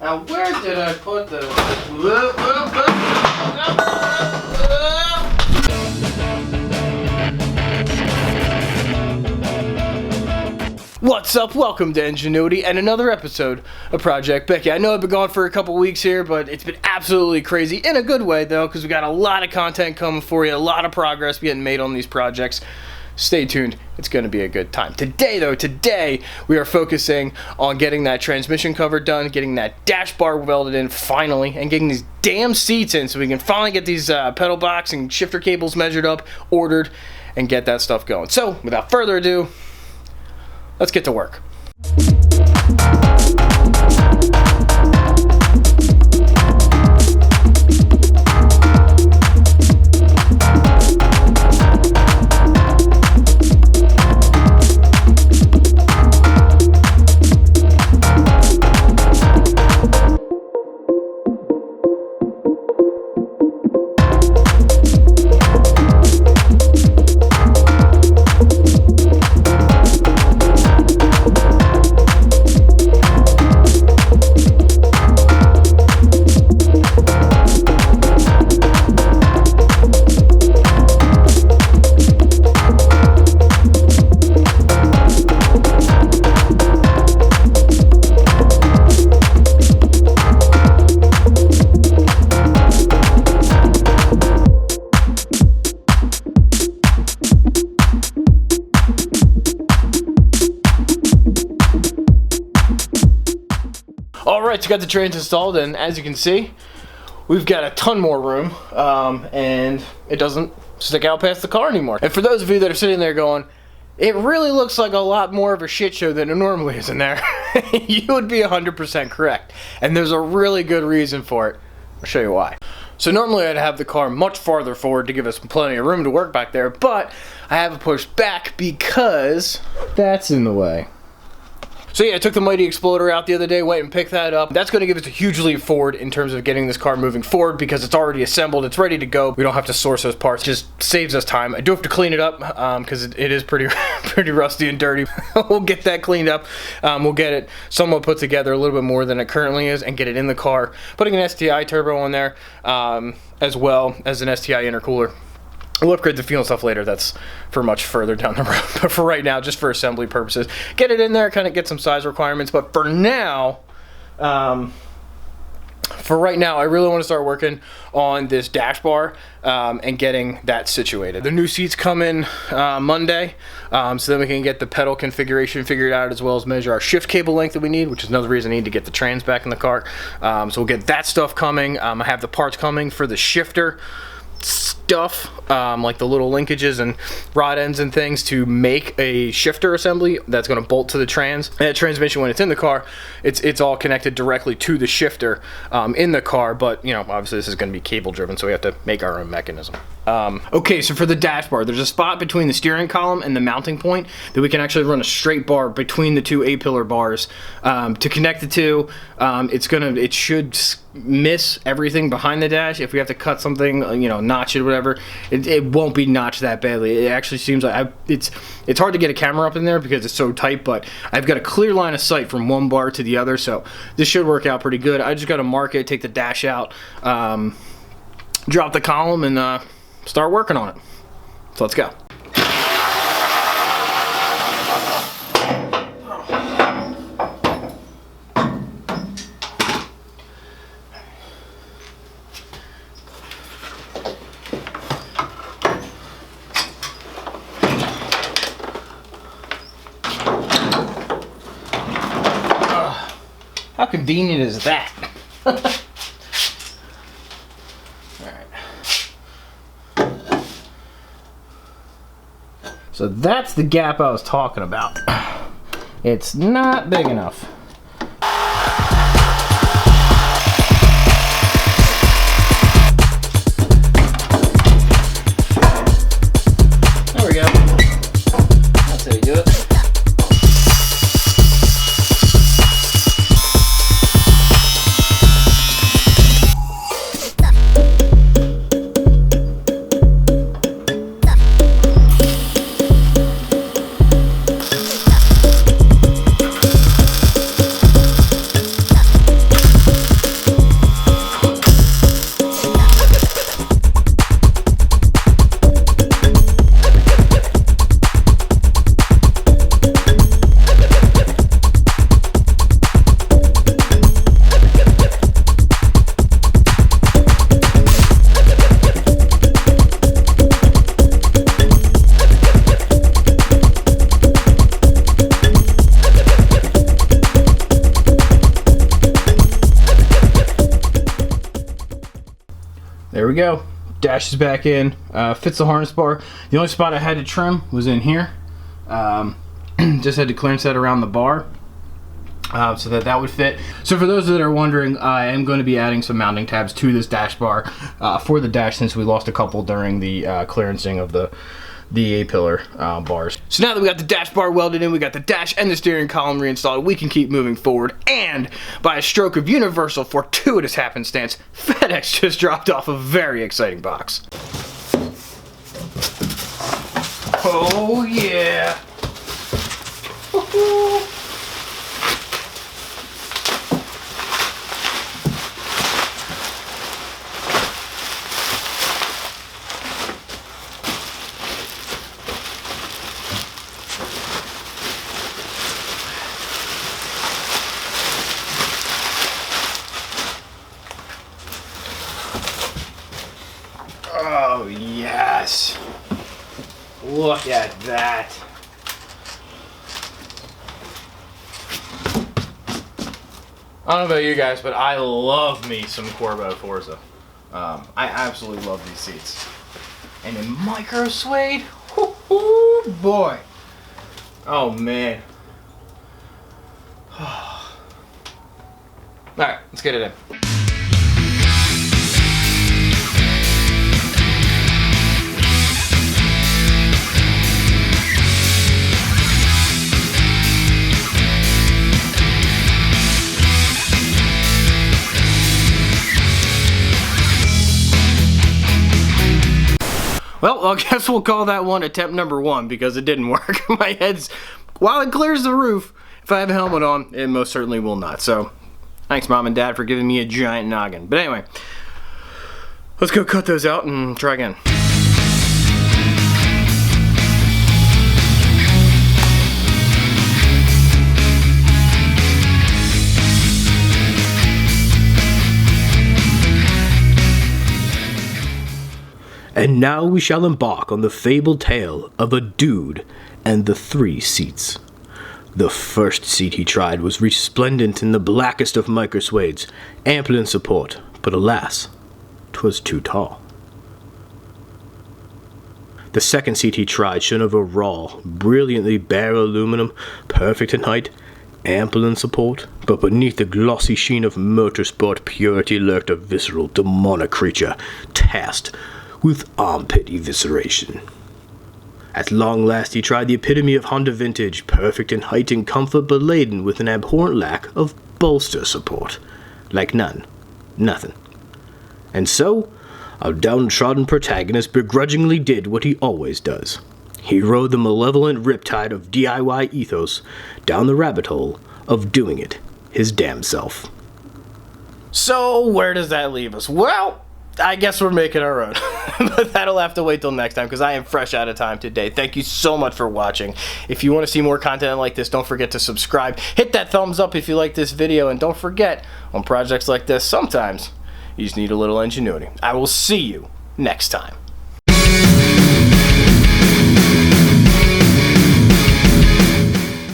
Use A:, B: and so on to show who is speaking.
A: Now where did I put the... What's up? Welcome to Ingenuity and another episode of Project Becky. I know I've been gone for a couple weeks here, but it's been absolutely crazy, in a good way though, because we got a lot of content coming for you, a lot of progress getting made on these projects. Stay tuned, it's going to be a good time. Today we are focusing on getting that transmission cover done, getting that dash bar welded in finally, and getting these damn seats in so we can finally get these pedal box and shifter cables measured up, ordered, and get that stuff going. So, without further ado, let's get to work. Alright, so got the trains installed, and as you can see, we've got a ton more room, and it doesn't stick out past the car anymore. And for those of you that are sitting there going, it really looks like a lot more of a shit show than it normally is in there, you would be 100% correct. And there's a really good reason for it. I'll show you why. So normally I'd have the car much farther forward to give us plenty of room to work back there, but I have it pushed back because that's in the way. So yeah, I took the Mighty Exploder out the other day, went and picked that up. That's going to give us a huge leap forward in terms of getting this car moving forward because it's already assembled, it's ready to go. We don't have to source those parts, it just saves us time. I do have to clean it up because it is pretty rusty and dirty. We'll get that cleaned up. We'll get it somewhat put together a little bit more than it currently is and get it in the car. Putting an STI turbo on there as well as an STI intercooler. We'll upgrade the fuel and stuff later. That's for much further down the road. But for right now, just for assembly purposes, get it in there, kind of get some size requirements. But for now, I really want to start working on this dash bar and getting that situated. The new seats come in Monday, so then we can get the pedal configuration figured out as well as measure our shift cable length that we need, which is another reason I need to get the trans back in the car. So we'll get that stuff coming. I have the parts coming for the shifter stuff, like the little linkages and rod ends and things to make a shifter assembly that's going to bolt to the trans. And the transmission, when it's in the car, it's all connected directly to the shifter in the car, but you know, obviously this is going to be cable driven, so we have to make our own mechanism. Okay, so for the dash bar, there's a spot between the steering column and the mounting point that we can actually run a straight bar between the two A-pillar bars. To connect the two, it should miss everything behind the dash. If we have to cut something, you know, notch it or whatever, it won't be notched that badly. It actually seems like it's hard to get a camera up in there because it's so tight, but I've got a clear line of sight from one bar to the other, so this should work out pretty good. I just got to mark it, take the dash out, drop the column, and start working on it. So let's go. How convenient is that? So that's the gap I was talking about. It's not big enough. There we go. That's how you do it. there we go. Dash is back in. Fits the harness bar. The only spot I had to trim was in here. Just had to clearance that around the bar so that would fit. So for those that are wondering, I am going to be adding some mounting tabs to this dash bar for the dash, since we lost a couple during the clearancing of the A-pillar bars. So now that we got the dash bar welded in, we got the dash and the steering column reinstalled, we can keep moving forward. And by a stroke of universal fortuitous happenstance, FedEx just dropped off a very exciting box. Oh yeah! Oh yes! Look at that! I don't know about you guys, but I love me some Corbeau Forza. I absolutely love these seats. And in micro suede, whoo boy! Oh man! All right, let's get it in. Well, I guess we'll call that one attempt number 1 because it didn't work. My head's, while it clears the roof, if I have a helmet on, it most certainly will not. So, thanks Mom and Dad for giving me a giant noggin. But anyway, let's go cut those out and try again.
B: And now we shall embark on the fabled tale of a dude and the 3 seats. The first seat he tried was resplendent in the blackest of microsuedes, ample in support, but alas, 'twas too tall. The second seat he tried shone of a raw, brilliantly bare aluminum, perfect in height, ample in support, but beneath the glossy sheen of motorsport purity lurked a visceral, demonic creature, tasked with armpit evisceration. At long last he tried the epitome of Honda vintage, perfect in height and comfort, but laden with an abhorrent lack of bolster support. Like none. Nothing. And so, our downtrodden protagonist begrudgingly did what he always does. He rode the malevolent riptide of DIY ethos down the rabbit hole of doing it his damn self.
A: So, where does that leave us? Well, I guess we're making our own. But that'll have to wait till next time because I am fresh out of time today. Thank you so much for watching. If you want to see more content like this, don't forget to subscribe. Hit that thumbs up if you like this video. And don't forget, on projects like this, sometimes you just need a little ingenuity. I will see you next time.